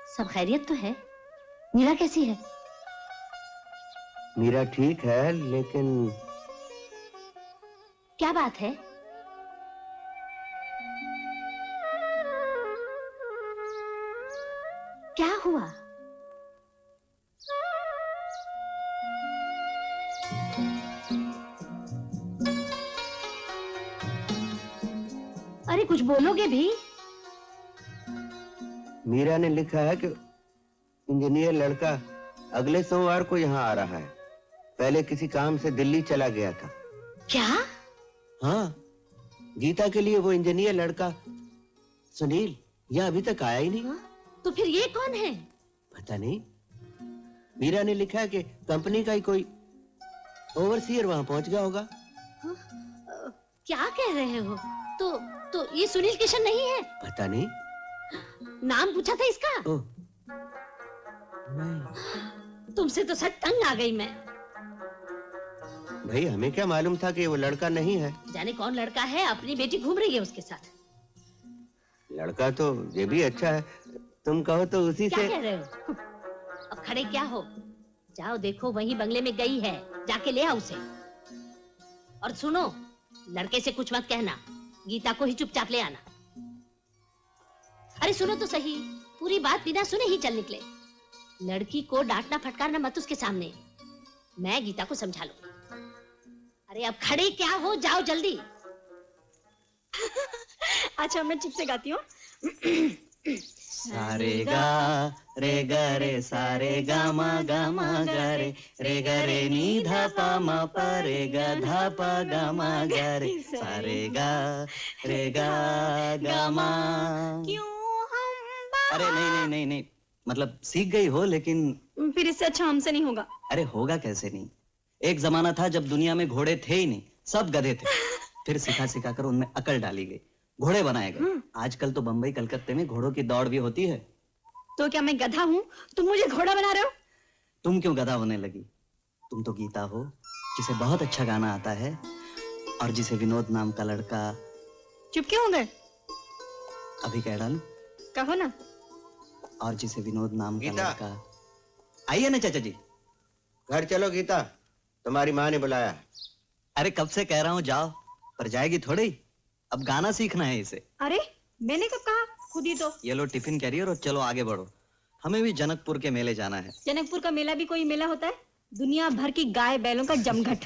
सब खैरियत तो है? मीरा कैसी है? मीरा ठीक है, लेकिन क्या बात है? क्या हुआ? अरे कुछ बोलोगे भी? मीरा ने लिखा है कि इंजीनियर लड़का अगले सोमवार को यहाँ आ रहा है। पहले किसी काम से दिल्ली चला गया था। क्या? हाँ, गीता के लिए वो इंजीनियर लड़का सुनील यह अभी तक आया ही नहीं। हाँ? तो फिर ये कौन है? पता नहीं। मीरा ने लिखा है कि कंपनी का ही कोई ओवरसीयर वहां पहुंच गया होगा। हाँ? क्या कह रहे हो? तो ये सुनील किशन नहीं है? पता नहीं। नाम पूछा था इसका? ओह, नहीं। तुमसे तो सच तंग आ गई मैं। भाई हमें क्या मालूम था कि वो लड़का नहीं है। जाने कौन लड़का है, अपनी बेटी घूम रही है उसके साथ। लड़का तो ये भी अच्छा है, तुम कहो तो उसी क्या से। कह रहे हो? अब खड़े क्या हो? जाओ देखो, वही बंगले में गई है, जाके ले आओ उसे। और सुनो, लड़के से कुछ मत कहना, गीता को ही चुपचाप ले आना। अरे सुनो तो सही, पूरी बात बिना सुने ही चल निकले। लड़की को डांटना फटकारना मत उसके सामने। मैं गीता को समझा लूंगी। अरे अब खड़े क्या हो, जाओ जल्दी। अच्छा मैं चुप से गाती हूँ। सारे गा रे गा रे सारे गा मा गा मा गा रे गा रे नी धा पा मा पा रे गा धा पा गा मा गा रे सारे गा रे गा मा। क्यों हम अरे नहीं नहीं नहीं नहीं, मतलब सीख गई हो, लेकिन फिर इससे अच्छा हमसे नहीं होगा। अरे होगा कैसे नहीं। एक जमाना था जब दुनिया में घोड़े थे ही नहीं, सब गधे थे। फिर सिखा सिखा कर उनमें अकल डाली गई, घोड़े बनाए गए। आजकल तो बंबई कलकत्ते में घोड़ों की दौड़ भी होती है। तो क्या मैं गधा हूँ, तुम मुझे घोड़ा बना रहे हो? तुम क्यों गधा होने लगी? तुम तो गीता हो, जिसे बहुत अच्छा गाना आता है और जिसे विनोद नाम का लड़का। चुप क्यों हो गए? अभी कह डालूं? कहो ना। और जिसे विनोद नाम का गीता। लड़का। आइए ना चाचा जी। घर चलो गीता, तुम्हारी माँ ने बुलाया। अरे कब से कह रहा हूँ जाओ, पर जाएगी थोड़ी। अब गाना सीखना है इसे। अरे मैंने कब कहा, खुद ही तो। ये लो टिफिन कैरियर और चलो आगे बढ़ो, हमें भी जनकपुर के मेले जाना है। जनकपुर का मेला भी कोई मेला होता है? दुनिया भर की गाय बैलों का जमघट।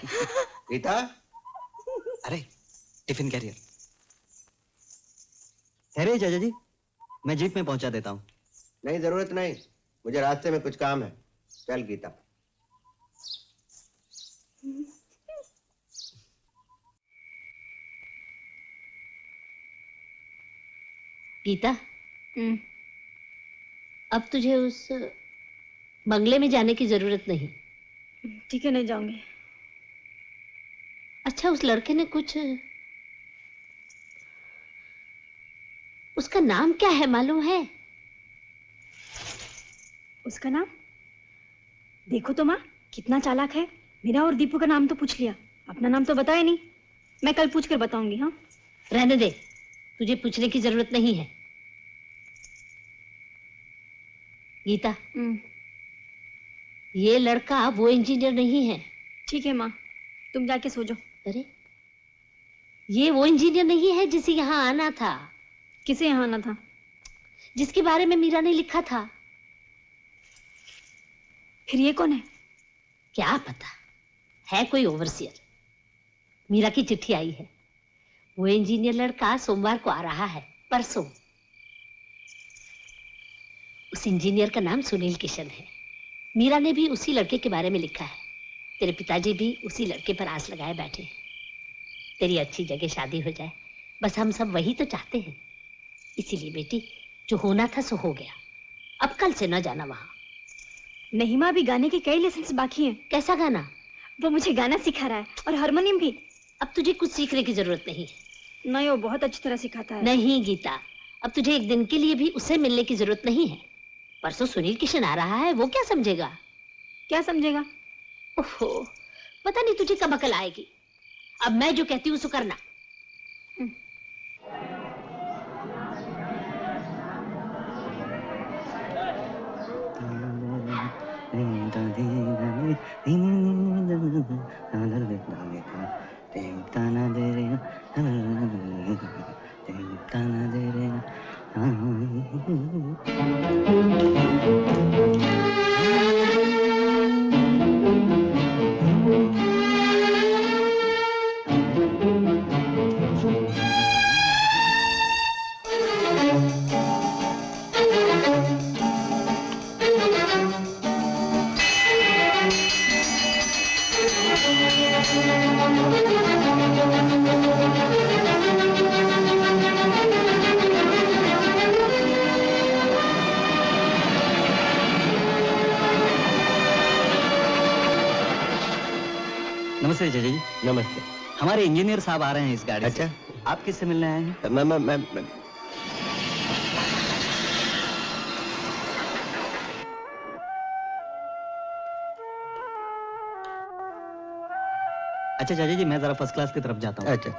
गीता, अरे टिफिन कैरियर। अरे चाचा जी, मैं जीप में पहुंचा देता हूँ। नहीं जरूरत नहीं, मुझे रास्ते में कुछ काम है। चल गीता। गीता, अब तुझे उस बंगले में जाने की जरूरत नहीं। ठीक है, नहीं जाऊंगी। अच्छा, उस लड़के ने कुछ, उसका नाम क्या है मालूम है? उसका नाम? देखो तो माँ, कितना चालाक है। मेरा और दीपू का नाम तो पूछ लिया, अपना नाम तो बताया नहीं। मैं कल पूछ कर बताऊंगी। हाँ रहने दे, तुझे पूछने की जरूरत नहीं है। गीता, ये लड़का वो इंजीनियर नहीं है। ठीक है माँ, तुम जाके सो जाओ। अरे ये वो इंजीनियर नहीं है जिसे यहाँ आना था। किसे यहाँ आना था? जिसके बारे में मीरा ने लिखा था। फिर ये कौन है? क्या पता, है कोई ओवरसियर। मीरा की चिट्ठी आई है। वो इंजीनियर लड़का सोमवार को आ रहा है, परसों। उस इंजीनियर का नाम सुनील किशन है। मीरा ने भी उसी लड़के के बारे में लिखा है। तेरे पिताजी भी उसी लड़के पर आस लगाए बैठे हैं। तेरी अच्छी जगह शादी हो जाए, बस हम सब वही तो चाहते हैं। इसीलिए बेटी, जो होना था सो हो गया। अब कल से न जाना वहां। नहीं माँ, अभी गाने के कई लेसन बाकी हैं। कैसा गाना? वो मुझे गाना सिखा रहा है और हारमोनियम भी। अब तुझे कुछ सीखने की जरूरत नहीं है। नहीं, वो बहुत अच्छी तरह सिखाता है। नहीं गीता, अब तुझे एक दिन के लिए भी उससे मिलने की जरूरत नहीं है। परसों सुनील किशन आ रहा है, वो क्या समझेगा? क्या समझेगा? ओहो, पता नहीं तुझे कब अकल आएगी। अब मैं जो कहती हूँ सो करना। नमस्ते चाचा जी। नमस्ते। हमारे इंजीनियर साहब आ रहे हैं इस गाड़ी से। अच्छा। आप किससे मिलने आए हैं? मैं अच्छा चाचा जी, मैं जरा फर्स्ट क्लास की तरफ जाता हूँ। अच्छा।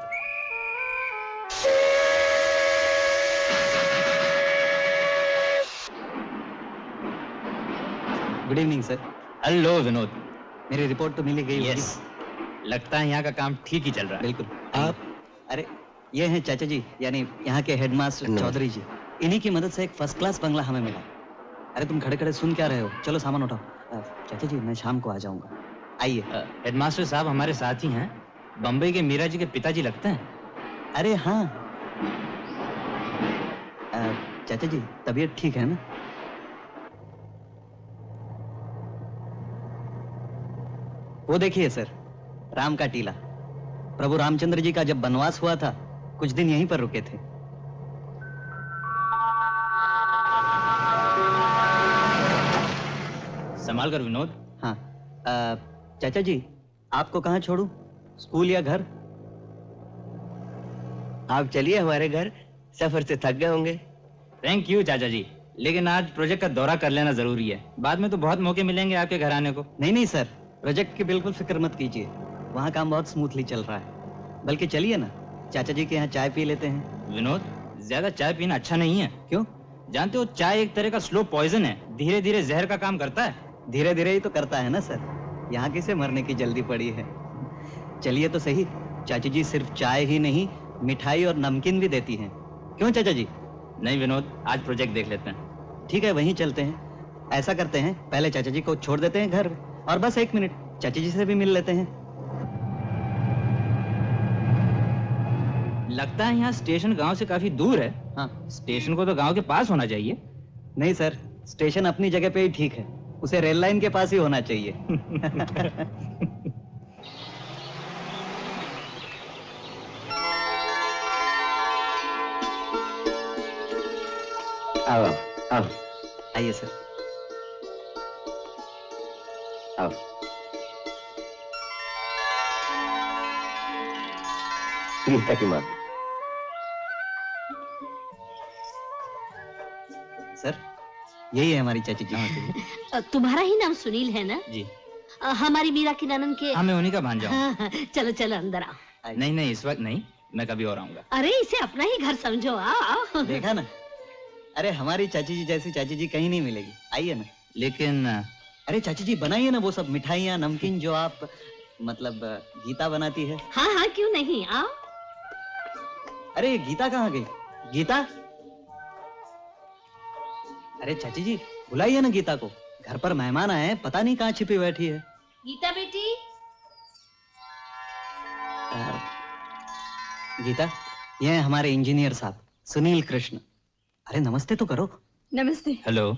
Good evening sir. Hello Vinod. मेरी रिपोर्ट तो मिल ही गई होगी। यस, लगता है यहाँ का काम ठीक ही चल रहा है। बिल्कुल। आप? अरे ये हैं चाचा जी, यानी यहाँ के हेडमास्टर नमस्ते। चौधरी जी। इन्हीं की मदद से एक फर्स्ट क्लास बंगला हमें मिला। अरे तुम खड़े खड़े सुन क्या रहे हो? चलो सामान उठाओ। चाचा जी मैं शाम को आ जाऊंगा, आइए। हेडमास्टर साहब हमारे साथ ही हैं। बम्बई के मीरा जी के पिताजी लगते हैं। अरे हाँ। चाचा जी तबीयत ठीक है ना? वो देखिए सर, राम का टीला। प्रभु रामचंद्र जी का जब वनवास हुआ था, कुछ दिन यहीं पर रुके थे। संभाल कर विनोद। हाँ। चाचा जी आपको कहाँ छोड़ूं? स्कूल या घर? आप चलिए हमारे घर, सफर से थक गए होंगे। थैंक यू चाचा जी, लेकिन आज प्रोजेक्ट का दौरा कर लेना जरूरी है। बाद में तो बहुत मौके मिलेंगे आपके घर आने को। नहीं नहीं सर, प्रोजेक्ट की बिल्कुल फिक्र मत कीजिए। वहाँ काम बहुत स्मूथली चल रहा है। बल्कि चलिए ना, चाचा जी के यहाँ चाय पी लेते हैं। विनोद, ज्यादा चाय पीना अच्छा नहीं है। क्यों? जानते हो चाय एक तरह का स्लो पॉइजन है, धीरे धीरे जहर का काम करता है। धीरे धीरे ही तो करता है ना सर। यहाँ किसे मरने की जल्दी पड़ी है। चलिए तो सही, चाचा जी सिर्फ चाय ही नहीं, मिठाई और नमकीन भी देती हैं। क्यों चाचा जी? नहीं विनोद, आज प्रोजेक्ट देख लेते हैं। ठीक है, वहीं चलते हैं। ऐसा करते हैं, पहले चाचा जी को छोड़ देते हैं घर, और बस 1 मिनट चाचा जी से भी मिल लेते हैं। लगता है यहाँ स्टेशन गांव से काफी दूर है। हाँ। स्टेशन को तो गांव के पास होना चाहिए। नहीं सर, स्टेशन अपनी जगह पे ही ठीक है, उसे रेल लाइन के पास ही होना चाहिए। आओ आओ आइए सर। आओ। गीता की माँ। सर यही है हमारी चाची जी। तुम्हारा ही नाम सुनील है ना? जी हमारी मीरा की ननन के। हाँ, मैं उन्हीं का भांजा हूँ। हाँ, चलो चलो अंदर आओ। नहीं नहीं, इस वक्त नहीं, मैं कभी और आऊंगा। अरे इसे अपना ही घर समझो, आओ आओ। देखा ना, अरे हमारी चाची जी जैसी चाची जी कहीं नहीं मिलेगी। आइए ना। लेकिन अरे चाची जी बनाइए ना वो सब मिठाइयाँ नमकीन जो आप मतलब गीता बनाती है। हाँ हाँ क्यों नहीं, आओ। अरे गीता कहाँ गई? गीता, अरे चाची जी बुलाइए ना गीता को, घर पर मेहमान आए हैं, पता नहीं कहाँ छिपी बैठी है। गीता बेटी। गीता, ये हैं हमारे इंजीनियर साहब सुनील कृष्ण। अरे नमस्ते तो करो। नमस्ते। हेलो।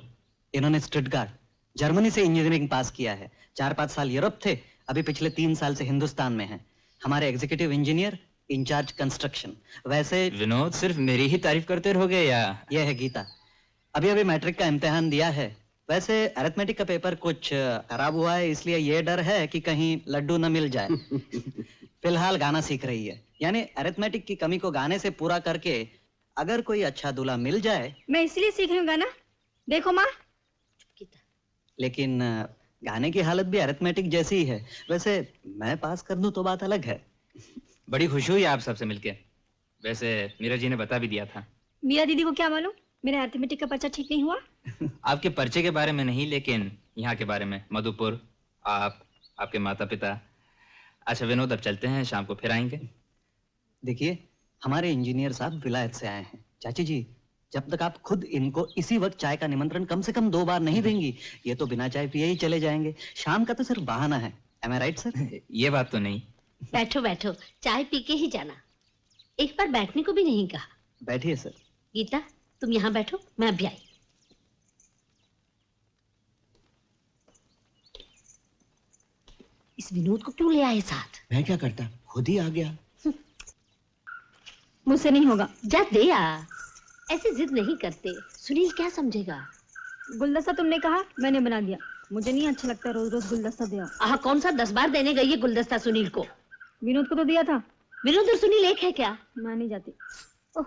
इन्होंने स्टुटगार्ट जर्मनी से इंजीनियरिंग पास किया है। 4-5 साल यूरोप थे, अभी पिछले 3 साल से हिंदुस्तान में हैं। हमारे एग्जीक्यूटिव इंजीनियर, इंचार्ज कंस्ट्रक्शन। वैसे विनोद, सिर्फ मेरी ही तारीफ करते रहोगे या? यह है गीता, अभी अभी मैट्रिक का इम्तिहान दिया है। वैसे अरिथमेटिक का पेपर कुछ खराब हुआ है, इसलिए ये डर है कि कहीं लड्डू न मिल जाए। फिलहाल गाना सीख रही है, यानी अरिथमेटिक की कमी को गाने से पूरा करके अगर कोई अच्छा दूल्हा मिल जाए। मैं इसलिए सीख रही हूँ गाना। देखो माँ। लेकिन गाने की हालत भी अरिथमेटिक जैसी ही है। वैसे मैं पास कर दूं तो बात अलग है। बड़ी खुशी हुई आप सबसे मिलके। वैसे मीरा जी ने बता भी दिया था। मीरा दीदी को क्या मालूम मेरा अरिथमेटिक का पर्चा ठीक नहीं हुआ? आपके पर्चे के बारे में नहीं, लेकिन यहाँ के बारे में। मधुपुर, आप, आपके माता पिता। अच्छा विनोद, अब चलते हैं, शाम को फिर आएंगे। देखिए, हमारे इंजीनियर साहब विलायत से आए हैं। चाची जी, जब तक आप खुद इनको इसी वक्त चाय का निमंत्रण कम से कम 2 बार नहीं देंगी, ये तो बिना चाय पिए ही चले जाएंगे। शाम का तो सिर्फ बहाना है। Am I right, sir? ये बात तो नहीं। बैठो बैठो, चाय पी के ही जाना। एक बार बैठने को भी नहीं कहा। बैठिए सर। गीता, तुम यहाँ बैठो, मैं अभी आई। इस विनोद को क्यों ले आए साथ? मैं क्या करता, खुद ही आ गया। मुझसे नहीं होगा। जा दे आ, ऐसे जिद नहीं करते, सुनील क्या समझेगा? गुलदस्ता तुमने कहा, मैंने बना दिया। मुझे नहीं अच्छा लगता रोज रोज गुलदस्ता दिया। आह, कौन सा 10 बार देने गई है गुलदस्ता सुनील को? विनोद को तो दिया था। विनोद और सुनील एक है क्या? मैं नहीं जाती। ओह,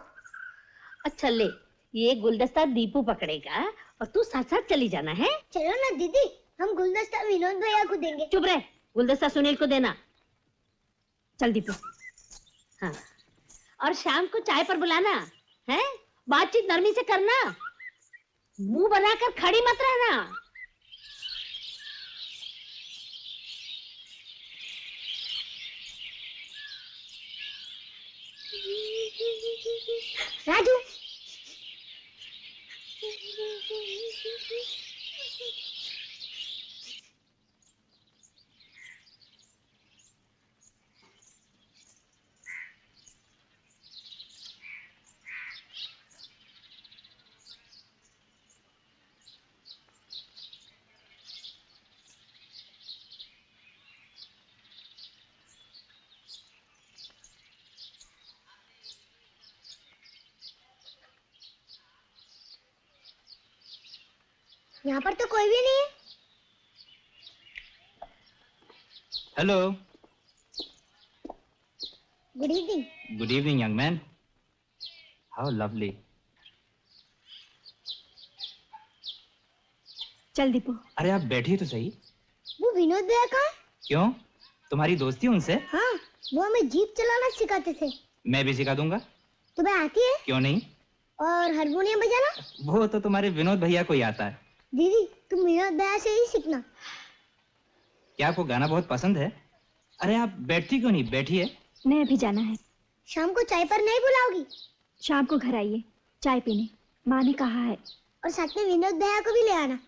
अच्छा ले, ये गुलदस्ता दीपू पकड़ेगा और तू साथ साथ चली जाना है। चलो ना दीदी, हम गुलदस्ता विनोद भैया को देंगे। चुप रह, गुलदस्ता सुनील को देना। चल दीपू। हाँ, और शाम को चाय पर बुलाना है। बातचीत नरमी से करना, मुंह बनाकर खड़ी मत रहना। राजू, यहाँ पर तो कोई भी नहीं है। Hello. Good evening. Good evening young man. How lovely. चल दीपू। अरे आप बैठिए तो सही। वो विनोद भैया कहाँ है? क्यों, तुम्हारी दोस्ती उनसे? हाँ, वो हमें जीप चलाना सिखाते थे। मैं भी सिखा दूंगा। तुम्हें आती है? क्यों नहीं। और हारमोनियम बजाना? वो तो तुम्हारे विनोद भैया को ही आता है। दीदी, तुम विनोद भैया से ही सीखना। क्या आपको गाना बहुत पसंद है? अरे आप बैठती क्यों नहीं, बैठिए। नहीं, अभी जाना है। शाम को चाय पर नहीं बुलाओगी? शाम को घर आइए चाय पीने, माँ ने कहा है। और साथ में विनोद भैया को भी ले आना।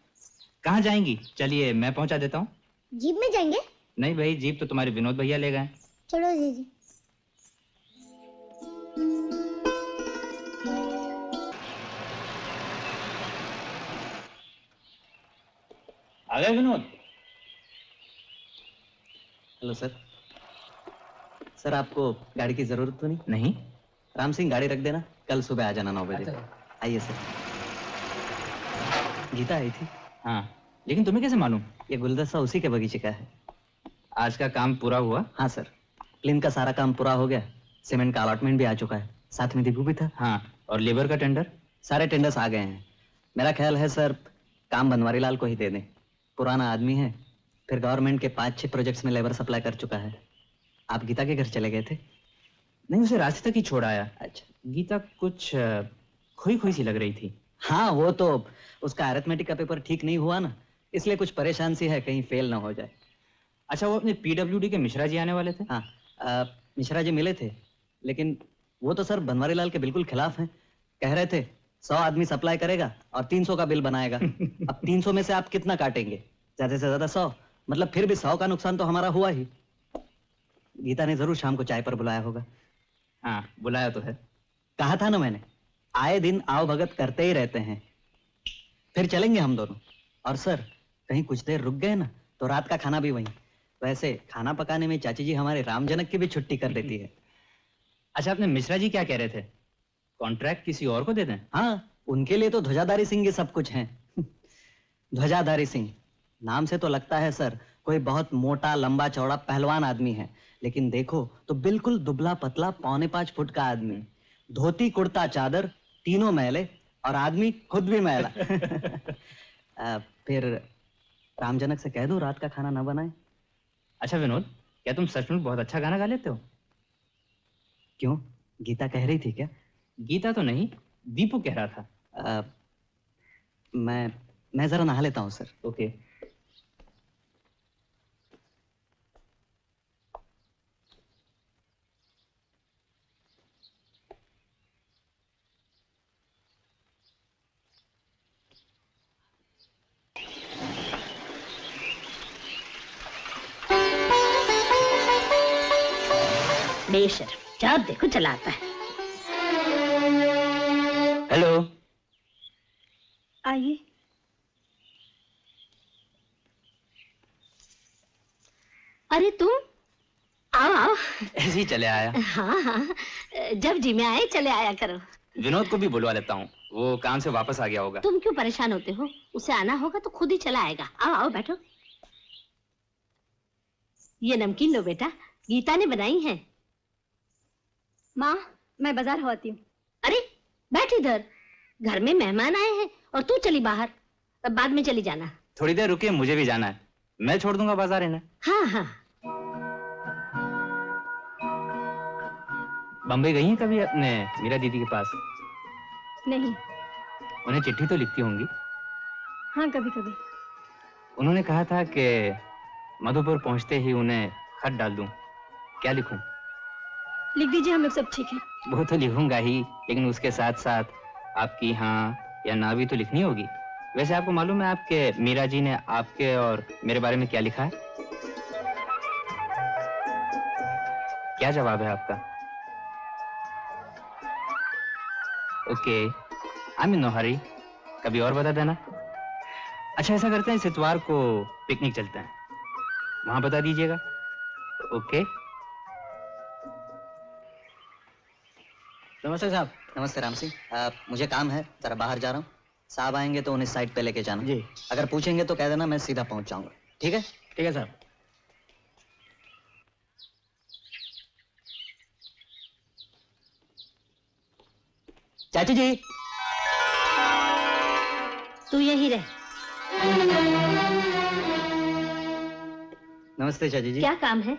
कहाँ जाएंगी? चलिए मैं पहुंचा देता हूँ। जीप में जाएंगे? नहीं भाई, जीप तो तुम्हारे विनोद भैया ले गए। चलो दीदी। आ गए विनोद? Hello sir. सर, आपको गाड़ी की जरूरत तो नहीं? नहीं। राम सिंह, गाड़ी रख देना, कल सुबह आ जाना 9 बजे। आइए सर। गीता आई थी। हाँ, लेकिन तुम्हें कैसे मालूम? ये गुलदस्ता उसी के बगीचे का है। आज का काम पूरा हुआ? हाँ सर, प्लेन का सारा काम पूरा हो गया। सीमेंट का अलॉटमेंट भी आ चुका है, साथ में दीपू भी था। हाँ, और लेबर का टेंडर? सारे टेंडर्स आ गए हैं। मेरा ख्याल है सर, काम बनवारी लाल को ही दे दें। पुराना आदमी है, फिर गवर्नमेंट के 5-6 प्रोजेक्ट्स में लेबर सप्लाई कर चुका है। आप गीता के घर चले गए थे? नहीं, उसे रास्ते तक ही छोड़ आया। अच्छा। गीता कुछ खोई खोई सी लग रही थी। हाँ, वो तो उसका अरिथमेटिक का पेपर ठीक नहीं हुआ ना, इसलिए कुछ परेशान सी है, कहीं फेल ना हो जाए। अच्छा, वो अपने पीडब्ल्यूडी के मिश्रा जी आने वाले थे? हाँ, मिश्रा जी मिले थे, लेकिन वो तो सर बनवारी लाल के बिल्कुल खिलाफ हैं। कह रहे थे 100 आदमी सप्लाई करेगा और 300 का बिल बनाएगा। अब 300 में से आप कितना काटेंगे? ज्यादा से ज्यादा 100, मतलब फिर भी 100 का नुकसान तो हमारा हुआ ही। गीता ने जरूर शाम को चाय पर बुलाया होगा। हाँ, बुलाया तो है। कहा था ना मैंने, आए दिन आओ भगत करते ही रहते हैं। फिर चलेंगे हम दोनों। और सर, कहीं कुछ देर रुक गए ना तो रात का खाना भी वहीं। वैसे खाना पकाने में चाची जी हमारे राम जनक की भी छुट्टी कर देती है। अच्छा, अपने मिश्रा जी क्या कह रहे थे? कॉन्ट्रैक्ट किसी और को दे दें? हाँ, उनके लिए तो ध्वजाधारी सिंह ये सब कुछ हैं। ध्वजाधारी सिंह नाम से तो लगता है सर कोई बहुत मोटा लंबा चौड़ा पहलवान आदमी है, लेकिन देखो तो बिल्कुल दुबला पतला 4.25 फुट का आदमी। धोती कुर्ता चादर तीनों मैले और आदमी खुद भी मैला। फिर राम जनक से कह दो रात का खाना ना बनाए। अच्छा विनोद, क्या तुम सचमुच बहुत अच्छा गाना गा लेते हो? क्यों, गीता कह रही थी क्या? गीता तो नहीं, दीपू कह रहा था। मैं जरा नहा लेता हूँ सर। ओके। बेशर्म, जब देखो चलाता है। हेलो। आइए। अरे तुम आओ आओ। ऐसे ही चले आया। हाँ हाँ, जब जी में आए चले आया करो। विनोद को भी बुलवा लेता हूँ, वो काम से वापस आ गया होगा। तुम क्यों परेशान होते हो? उसे आना होगा तो खुद ही चला आएगा। आओ आओ बैठो। ये नमकीन लो बेटा, गीता ने बनाई है। माँ, मैं बाजार हो आती हूँ। अरे बैठ इधर, घर में मेहमान आए हैं और तू चली बाहर। अब बाद में चली जाना। थोड़ी देर रुकिए, मुझे भी जाना है। मैं छोड़ दूंगा बाजार इन्हें। हाँ हाँ। बम्बई गई हैं कभी अपने मीरा दीदी के पास? नहीं। उन्हें चिट्ठी तो लिखती होंगी? हाँ, कभी कभी। उन्होंने कहा था कि मधुपुर पहुंचते ही उन्हें खत डाल दूं। क्या लिखूं? लिख दीजिए, हम लोग सब ठीक है। वो तो लिखूंगा ही, लेकिन उसके साथ साथ आपकी हाँ या ना भी तो लिखनी होगी। वैसे आपको मालूम है आपके मीरा जी ने आपके और मेरे बारे में क्या लिखा है? क्या जवाब है आपका? Okay, I am in no hurry. कभी और बता देना। अच्छा ऐसा करते हैं, इस इतवार को पिकनिक चलते हैं, वहां बता दीजिएगा। ओके। नमस्ते साहब। नमस्ते राम सिंह। मुझे काम है, जरा बाहर जा रहा हूँ। साहब आएंगे तो उन्हें साइड पे लेके जाना जी। अगर पूछेंगे तो कह देना मैं सीधा पहुंच जाऊंगा। ठीक है? ठीक है साहब। चाची जी। तू यही रह। नमस्ते चाची जी। क्या काम है?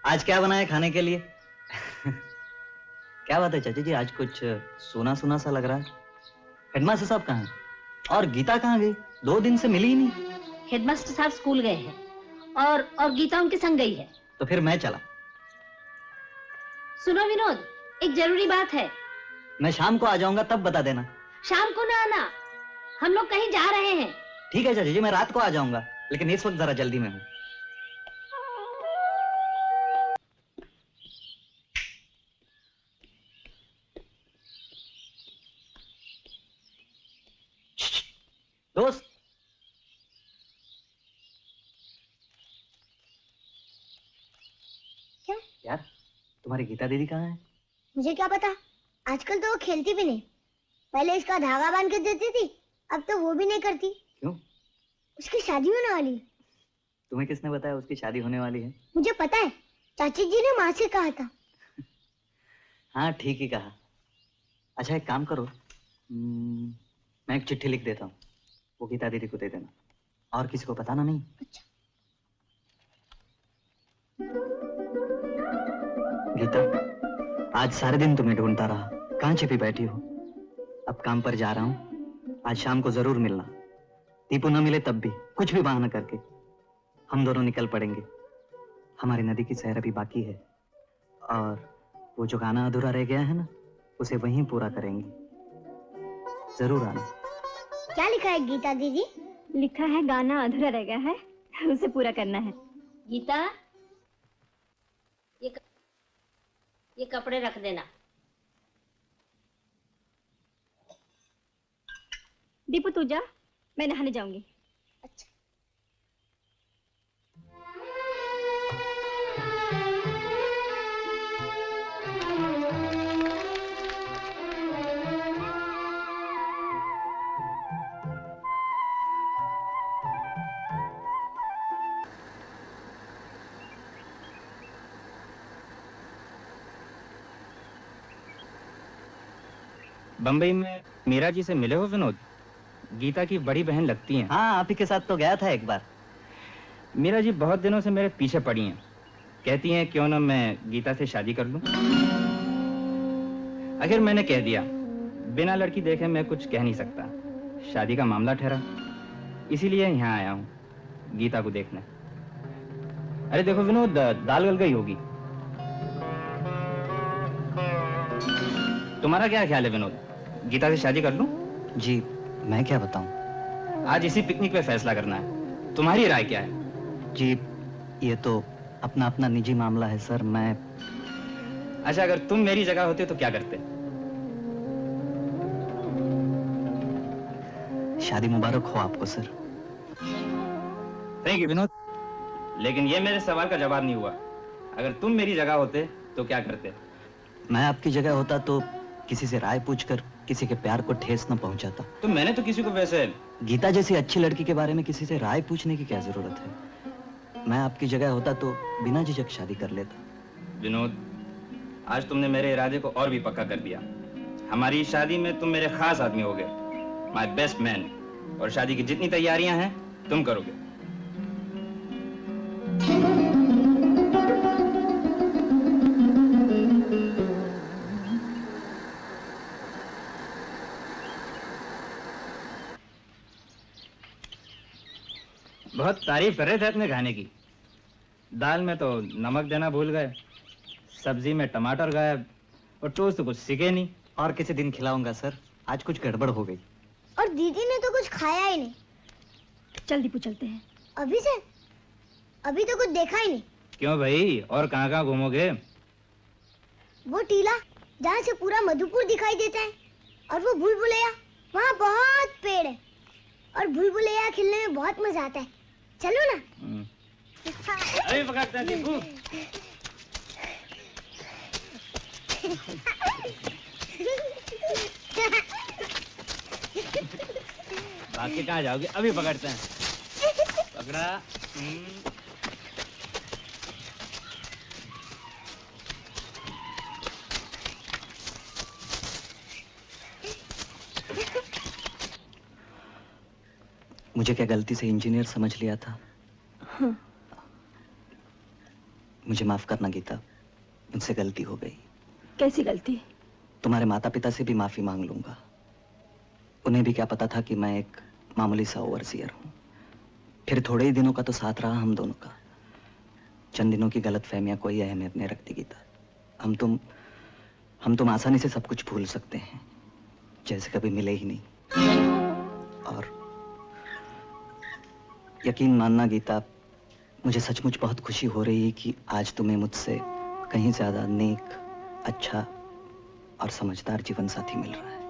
आज क्या बनाए खाने के लिए? क्या बात है चाची जी, आज कुछ सूना सूना सा लग रहा है। हेडमास्टर साहब कहाँ हैं? और गीता कहाँ गई? 2 दिन से मिली ही नहीं। हेडमास्टर साहब स्कूल गए हैं और गीता उनके संग गई है। तो फिर मैं चला। सुनो विनोद, एक जरूरी बात है। मैं शाम को आ जाऊंगा, तब बता देना। शाम को ना आना, हम लोग कहीं जा रहे हैं। ठीक है चाची जी, मैं रात को आ जाऊंगा, लेकिन इस वक्त जरा जल्दी में हूँ। दोस्त, क्या? यार तुम्हारी गीता दीदी कहाँ है? मुझे क्या पता, आजकल तो वो खेलती भी नहीं। पहले इसका धागा बांध के देती थी, अब तो वो भी नहीं करती। क्यों? उसकी शादी होने वाली है। तुम्हें किसने बताया उसकी शादी होने वाली है? मुझे पता है, चाची जी ने माँ से कहा था। हाँ ठीक ही कहा। अच्छा एक काम करो, मैं एक चिट्ठी लिख देता हूँ, वो गीता दीदी को दे देना, और किसी को बताना नहीं। अच्छा। गीता, आज सारे दिन तुम्हें ढूंढता रहा, कहाँ छिपी बैठी हो? अब काम पर जा रहा हूँ, आज शाम को जरूर मिलना। दीपू न मिले तब भी कुछ भी बहाना करके हम दोनों निकल पड़ेंगे। हमारी नदी की सैर अभी बाकी है, और वो जो गाना अधूरा रह गया है ना, उसे वहीं पूरा करेंगे। जरूर आना। क्या लिखा है गीता दीदी? लिखा है गाना अधूरा रह गया है, उसे पूरा करना है। गीता, ये कपड़े रख देना। दीपू तू जा, मैं नहाने जाऊंगी। अच्छा। बम्बई में मीरा जी से मिले हो विनोद? गीता की बड़ी बहन लगती हैं। हाँ, आप ही के साथ तो गया था एक बार। मीरा जी बहुत दिनों से मेरे पीछे पड़ी हैं, कहती हैं क्यों ना मैं गीता से शादी कर लूं। आखिर मैंने कह दिया, बिना लड़की देखे मैं कुछ कह नहीं सकता। शादी का मामला ठहरा, इसीलिए यहाँ आया हूँ गीता को देखने। अरे देखो विनोद, दाल गल गई होगी। तुम्हारा क्या ख्याल है विनोद, गीता से शादी कर लूं? जी मैं क्या बताऊं, आज इसी पिकनिक पे फैसला करना है, तुम्हारी राय क्या है? जी ये तो अपना अपना निजी मामला है सर। मैं अच्छा, अगर तुम मेरी जगह होते तो क्या करते? शादी मुबारक हो आपको सर। थैंक यू विनोद, लेकिन ये मेरे सवाल का जवाब नहीं हुआ। अगर तुम मेरी जगह होते तो क्या करते? मैं आपकी जगह होता तो किसी से राय पूछकर किसी के प्यार को ठेस न पहुंचाता। तो मैंने तो किसी को वैसे... गीता जैसी अच्छी लड़की के बारे में किसी से राय पूछने की क्या जरूरत है? मैं आपकी जगह होता तो बिना झिझक शादी कर लेता। विनोद, आज तुमने मेरे इरादे को और भी पक्का कर दिया। हमारी शादी में तुम मेरे खास आदमी होगे, माय बेस्ट मैन, और शादी की जितनी तैयारियां हैं तुम करोगे। बहुत तारीफ कर रहे थे अपने खाने की। दाल में तो नमक देना भूल गए, सब्जी में टमाटर गायब, और टोस्ट तो कुछ सीखे नहीं। और किसी दिन खिलाऊंगा सर, आज कुछ गड़बड़ हो गई। और दीदी ने तो कुछ खाया ही नहीं। चल दीपू चलते हैं। अभी से? अभी तो कुछ देखा ही नहीं। क्यों भाई, और कहाँ घूमोगे? वो टीला जहाँ से पूरा मधुपुर दिखाई देता है, और वो भूलभुलैया, वहाँ बहुत पेड़ है, और भूलभुलैया खेलने में बहुत मजा आता है। चलो ना। अरे पकड़ते हैं दीपू। भाग के कहाँ जाओगे? अभी पकड़ते हैं। पकड़ा। मुझे क्या गलती से इंजीनियर समझ लिया था? हाँ। मुझे माफ करना गीता, मुझसे गलती हो गई। कैसी गलती? तुम्हारे माता पिता से भी माफी मांग लूंगा। उन्हें भी क्या पता था कि मैं एक मामूली सा ओवरसियर हूं। फिर थोड़े ही दिनों का तो साथ रहा हम दोनों का। चंद दिनों की गलतफहमियां कोई अहमियत नहीं रखती गीता। हम तुम आसानी से सब कुछ भूल सकते हैं, जैसे कभी मिले ही नहीं। और यकीन मानना गीता, मुझे सचमुच बहुत खुशी हो रही है कि आज तुम्हें मुझसे कहीं ज्यादा नेक, अच्छा और समझदार जीवन साथी मिल रहा है।